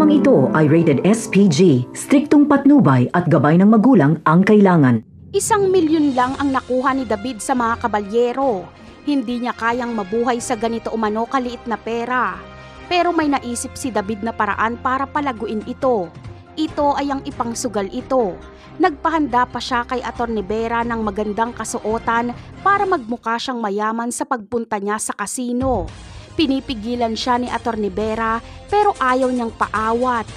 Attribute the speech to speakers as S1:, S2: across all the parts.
S1: Programang ito ay rated SPG, striktong patnubay at gabay ng magulang ang kailangan.
S2: 1,000,000 lang ang nakuha ni David sa mga kabalyero. Hindi niya kayang mabuhay sa ganito umano kaliit na pera. Pero may naisip si David na paraan para palaguin ito. Ito ay ang ipangsugal ito. Nagpahanda pa siya kay Atty. Vera ng magandang kasuotan para magmukha siyang mayaman sa pagpunta niya sa kasino. Pinipigilan siya ni Atty. Vera pero ayaw niyang paawat.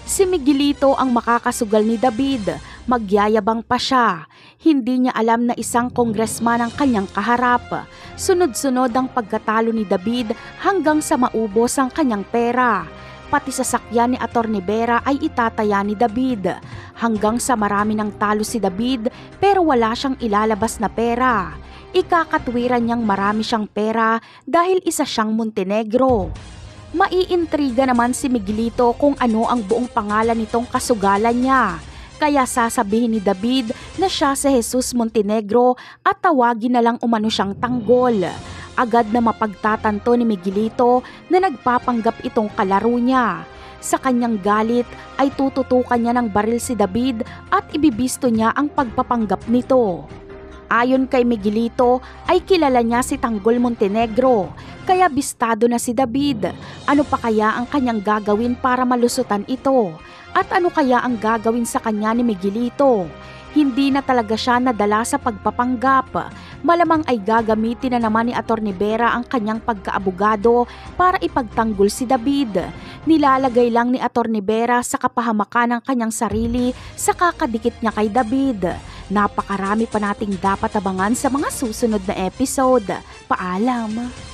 S2: Si Miguelito ang makakasugal ni David. Magyayabang pa siya. Hindi niya alam na isang kongresman ang kanyang kaharap. Sunod-sunod ang pagkatalo ni David hanggang sa maubos ang kanyang pera. Pati sasakyan ni Atty. Vera ay itataya ni David. Hanggang sa marami ng talo si David pero wala siyang ilalabas na pera. Ikakatwiran niyang marami siyang pera dahil isa siyang Montenegro. Maiintriga naman si Miguelito kung ano ang buong pangalan nitong kasugalan niya. Kaya sasabihin ni David na siya si Jesus Montenegro at tawagin na lang umano siyang Tanggol. Agad na mapagtatanto ni Miguelito na nagpapanggap itong kalaro niya. Sa kanyang galit ay tututukan niya ng baril si David at ibibisto niya ang pagpapanggap nito. Ayon kay Miguelito ay kilala niya si Tanggol Montenegro, kaya bistado na si David. Ano pa kaya ang kanyang gagawin para malusutan ito? At ano kaya ang gagawin sa kanya ni Miguelito? Hindi na talaga siya nadala sa pagpapanggap. Malamang ay gagamitin na naman ni Atty. Vera ang kanyang pagkaabogado para ipagtanggol si David. Nilalagay lang ni Atty. Vera sa kapahamakan ng kanyang sarili sa kakadikit niya kay David. Napakarami pa nating dapat abangan sa mga susunod na episode. Paalam!